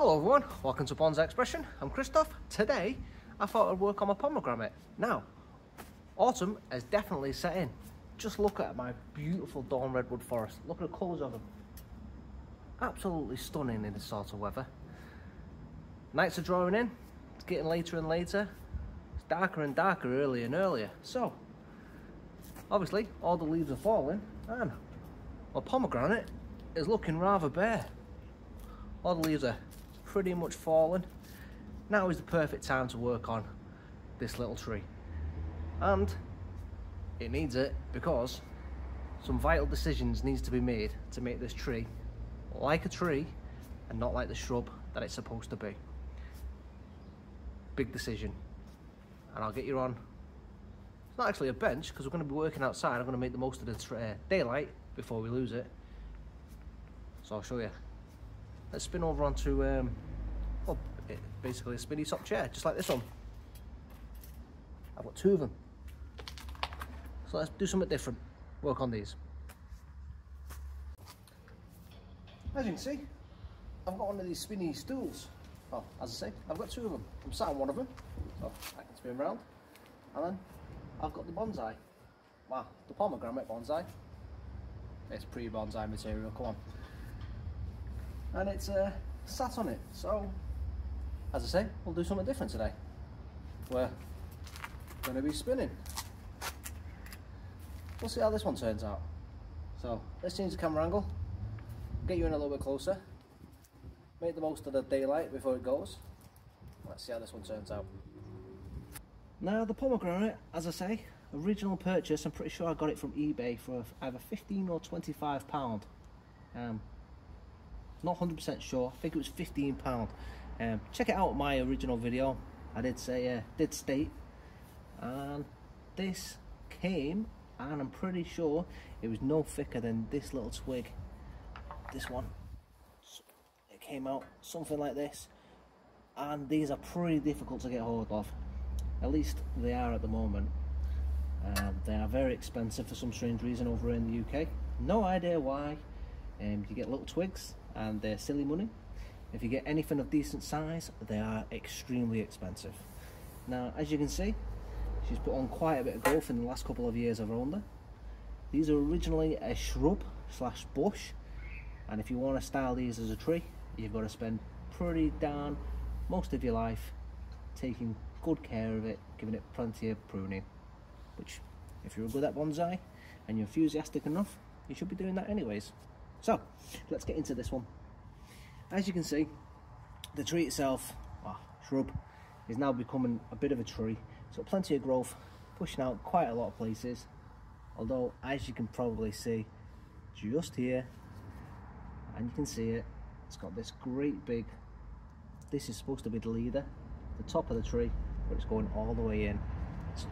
Hello everyone, welcome to Bonsai Expression. I'm Christoph. Today I thought I'd work on my pomegranate. Now, autumn has definitely set in. Just look at my beautiful dawn redwood forest. Look at the colours of them. Absolutely stunning in this sort of weather. Nights are drawing in, it's getting later and later. It's darker and darker earlier and earlier. So, obviously all the leaves are falling and my pomegranate is looking rather bare. All the leaves are pretty much fallen. Now is the perfect time to work on this little tree, and it needs it because some vital decisions needs to be made to make this tree like a tree and not like the shrub that it's supposed to be. Big decision, and I'll get you on. It's not actually a bench because we're going to be working outside. I'm going to make the most of the daylight before we lose it, so I'll show you. Let's spin over onto, well, basically a spinny top chair, just like this one. I've got two of them. So let's do something different, work on these. As you can see, I've got one of these spinny stools. Well, as I say, I've got two of them. I'm sat on one of them, so I can spin around. And then I've got the bonsai. Wow, the pomegranate bonsai. It's pre-bonsai material, come on. And it's sat on it, so as I say, we'll do something different today. We're going to be spinning. We'll see how this one turns out. So let's change the camera angle, get you in a little bit closer, make the most of the daylight before it goes. Let's see how this one turns out. Now the pomegranate, as I say, original purchase, I'm pretty sure I got it from eBay for either £15 or £25. Not 100% sure, I think it was £15. Check it out, my original video. I did say, did state, and this came, and I'm pretty sure it was no thicker than this little twig. This one, it came out something like this, and these are pretty difficult to get hold of. At least they are at the moment. They are very expensive for some strange reason over in the UK. No idea why. You get little twigs and they're silly money. If you get anything of decent size, they are extremely expensive. Now, as you can see, she's put on quite a bit of growth in the last couple of years I've owned her. These are originally a shrub slash bush, and if you want to style these as a tree, you've got to spend pretty darn most of your life taking good care of it, giving it plenty of pruning, which if you're good at bonsai and you're enthusiastic enough, you should be doing that anyways. So let's get into this one. As you can see, the tree itself, shrub, is now becoming a bit of a tree. So plenty of growth, pushing out quite a lot of places. Although, as you can probably see, just here, and you can see it, it's got this great big, this is supposed to be the leader, the top of the tree, but it's going all the way in. It's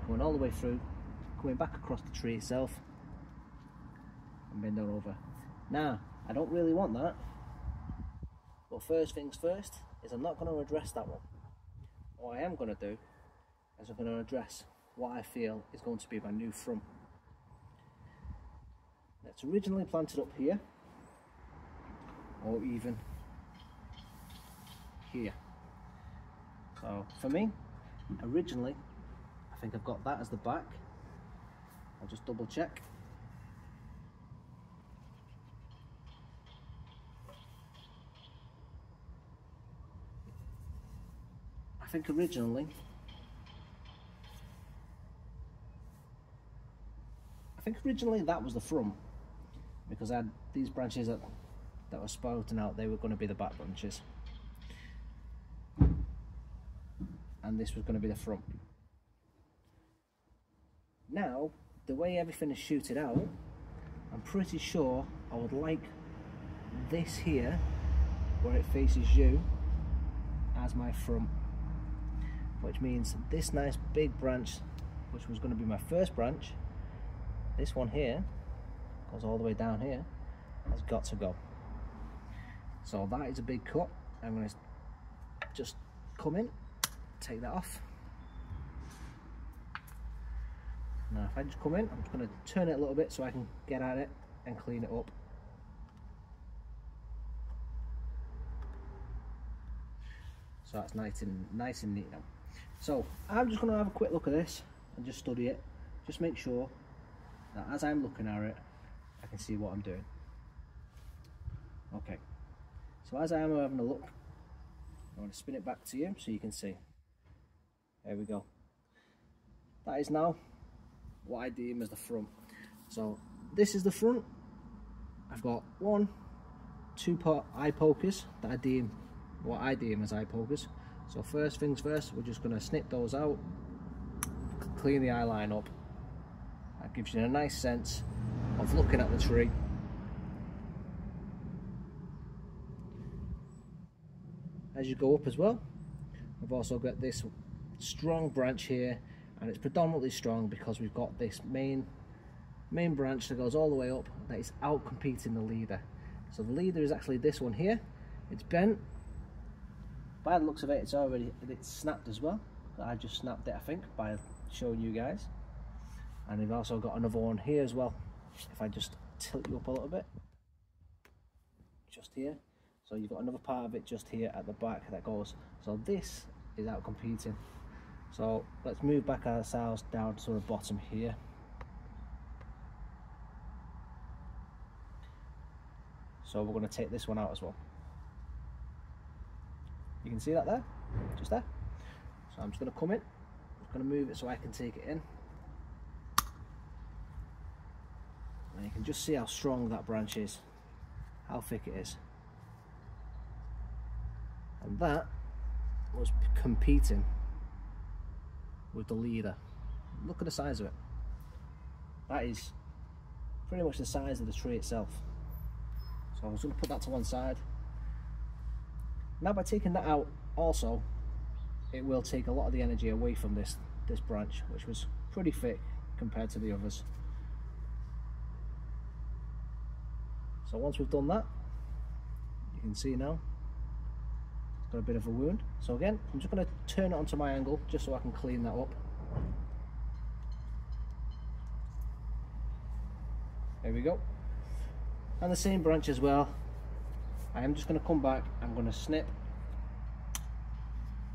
going all the way through, coming back across the tree itself, and bend on over. Now, I don't really want that, but first things first is I'm not going to address that one. What I am going to do is I'm going to address what I feel is going to be my new front. It's originally planted up here, or even here. So for me, originally, I think I've got that as the back. I'll just double check. I think originally that was the front, because I had these branches that were sprouting out, they were going to be the back branches, and this was going to be the front. Now, the way everything is shooted out, I'm pretty sure I would like this here, where it faces you, as my front. Which means this nice big branch, which was going to be my first branch, this one here, goes all the way down here, has got to go. So that is a big cut. I'm going to just come in, take that off. Now if I just come in, I'm just going to turn it a little bit so I can get at it and clean it up. So that's nice and neat now. So I'm just going to have a quick look at this and just study it. Just make sure that as I'm looking at it, I can see what I'm doing. Okay, so as I am having a look, I want to spin it back to you so you can see. There we go. That is now what I deem as the front. So this is the front. I've got 1, 2 eye pokers that I deem as eye pokers. So first things first, we're just going to snip those out, clean the eye line up. That gives you a nice sense of looking at the tree. As you go up as well, we've also got this strong branch here, and it's predominantly strong because we've got this main branch that goes all the way up that is out competing the leader. So the leader is actually this one here. It's bent. By the looks of it, it's snapped as well. I just snapped it, I think, by showing you guys. And we've also got another one here as well. If I just tilt you up a little bit, just here. So you've got another part of it just here at the back that goes. So this is out competing. So let's move back ourselves down to the bottom here. So we're going to take this one out as well. You can see that there, just there. So I'm just going to come in, I'm just going to move it so I can take it in. And you can just see how strong that branch is, how thick it is. And that was competing with the leader. Look at the size of it. That is pretty much the size of the tree itself. So I was going to put that to one side. Now by taking that out also, it will take a lot of the energy away from this branch, which was pretty thick compared to the others. So once we've done that, you can see now it's got a bit of a wound. So again, I'm just going to turn it onto my angle just so I can clean that up. There we go. And the same branch as well. I am just going to come back, I'm going to snip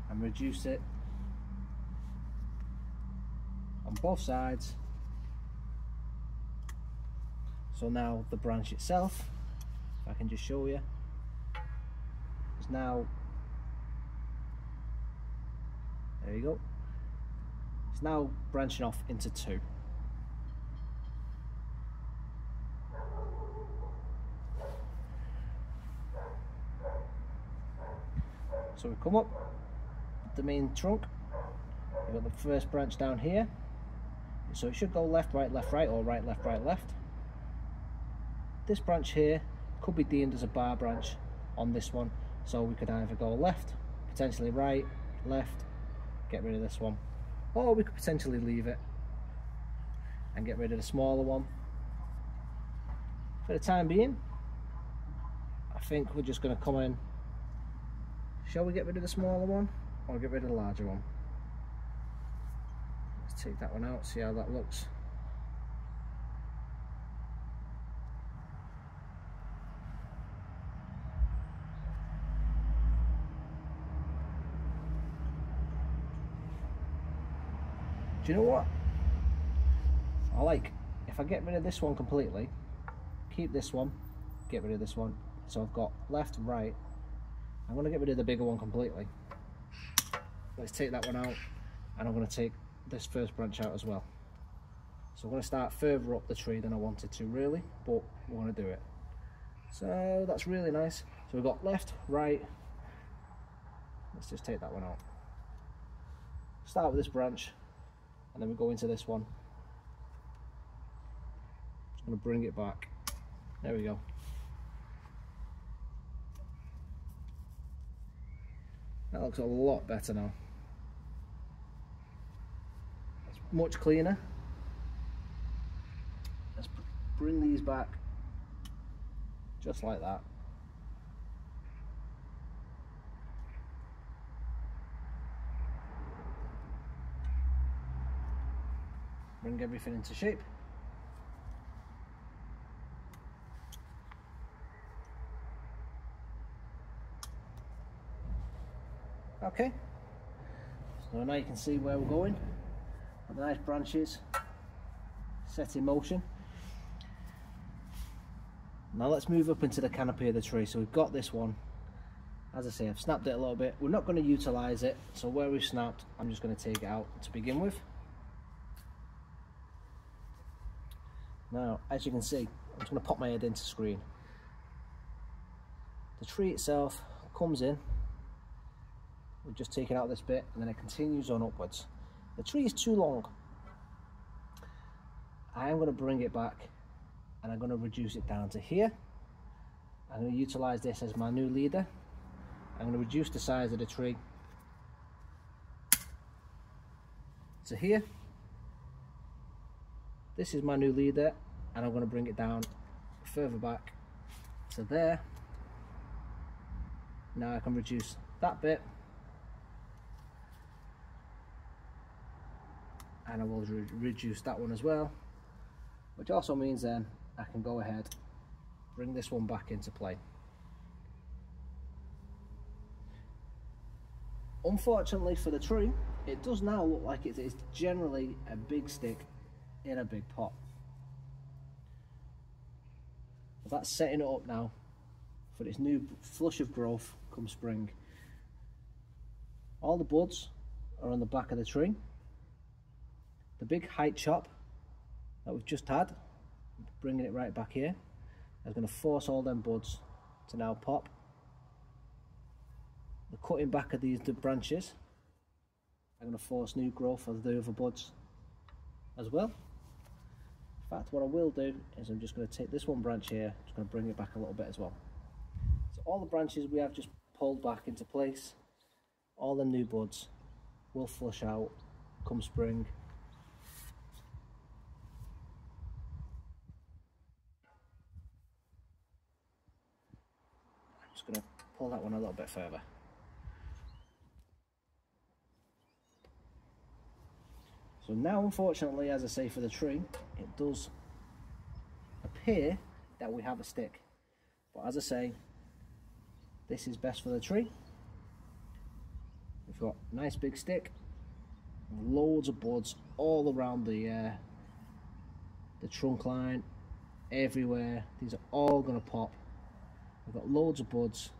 and reduce it on both sides. So now the branch itself, if I can just show you, is now, there you go, it's now branching off into 2. So we come up the main trunk, you've got the first branch down here, so it should go left, right, or right, left, left. This branch here could be deemed as a bar branch on this one, so we could either go left, potentially right, left, get rid of this one, or we could potentially leave it and get rid of the smaller one. For the time being, I think we're just going to come in. Shall we get rid of the smaller one or get rid of the larger one? Let's take that one out, see how that looks. Do you know what? I like, if I get rid of this one completely, keep this one, get rid of this one. So I've got left, right. I'm going to get rid of the bigger one completely. Let's take that one out, and I'm going to take this first branch out as well. So I'm going to start further up the tree than I wanted to really, but we're going to do it. So that's really nice. So we've got left, right. Let's just take that one out. Start with this branch, and then we go into this one. Just going to bring it back. There we go. That looks a lot better now. It's much cleaner. Let's bring these back just like that. Bring everything into shape. Okay, so now you can see where we're going. Got the nice branches set in motion. Now let's move up into the canopy of the tree. So we've got this one. As I say, I've snapped it a little bit. We're not going to utilise it, so where we've snapped, I'm just going to take it out to begin with. Now, as you can see, I'm just going to pop my head into screen. The tree itself comes in. We're just taking out this bit, and then it continues on upwards. The tree is too long. I am going to bring it back, and I'm going to reduce it down to here. I'm going to utilise this as my new leader. I'm going to reduce the size of the tree to here. This is my new leader, and I'm going to bring it down further back to there. Now I can reduce that bit, and I will reduce that one as well, which also means then I can go ahead, bring this one back into play. Unfortunately for the tree, it does now look like it is generally a big stick in a big pot. But that's setting it up now for its new flush of growth come spring. All the buds are on the back of the tree. The big height chop that we've just had, bringing it right back here, is going to force all them buds to now pop. The cutting back of these branches are going to force new growth of the other buds as well. In fact, what I will do is I'm just going to take this one branch here, just going to bring it back a little bit as well. So all the branches we have just pulled back into place, all the new buds will flush out come spring. I'm just going to pull that one a little bit further. So now, unfortunately, as I say, for the tree, it does appear that we have a stick. But as I say, this is best for the tree. We've got a nice big stick, loads of buds all around the trunk line, everywhere. These are all going to pop. We've got loads of buds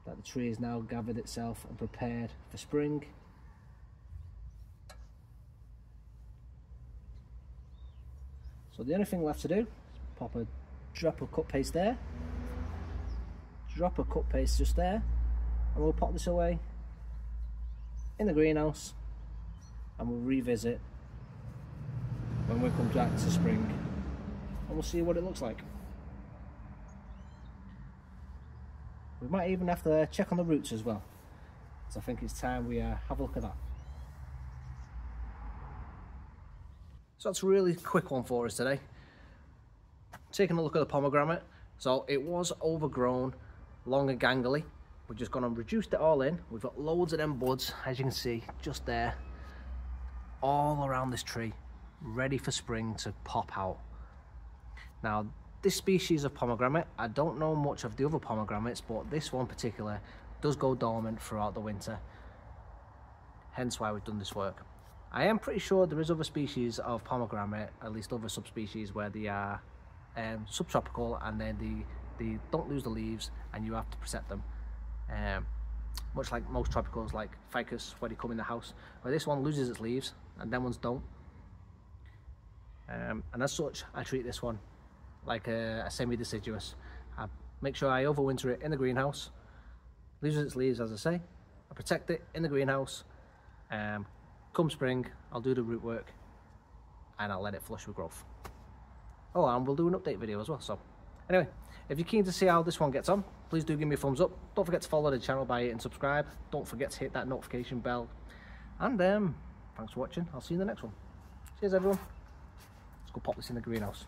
that the tree has now gathered itself and prepared for spring. So the only thing left to do is pop a drop of cut paste there, drop of cut paste just there, and we'll pop this away in the greenhouse, and we'll revisit when we come back to spring, and we'll see what it looks like. We might even have to check on the roots as well, so I think it's time we have a look at that. So that's a really quick one for us today. Taking a look at the pomegranate. So it was overgrown, long and gangly. We're just going to reduce it all in. We've got loads of them buds, as you can see, just there, all around this tree, ready for spring to pop out. Now, this species of pomegranate, I don't know much of the other pomegranates, but this one particular does go dormant throughout the winter. Hence why we've done this work. I am pretty sure there is other species of pomegranate, at least other subspecies, where they are subtropical, and then they don't lose the leaves and you have to protect them. Much like most tropicals, like ficus, where they come in the house, where this one loses its leaves and them ones don't. And as such, I treat this one like a semi-deciduous. I make sure I overwinter it in the greenhouse, loses its leaves, as I say. I protect it in the greenhouse. Come spring, I'll do the root work and I'll let it flush with growth. Oh, and we'll do an update video as well. So anyway, if you're keen to see how this one gets on, please do give me a thumbs up. Don't forget to follow the channel by hitting subscribe. Don't forget to hit that notification bell. And thanks for watching. I'll see you in the next one. Cheers everyone. Let's go pop this in the greenhouse.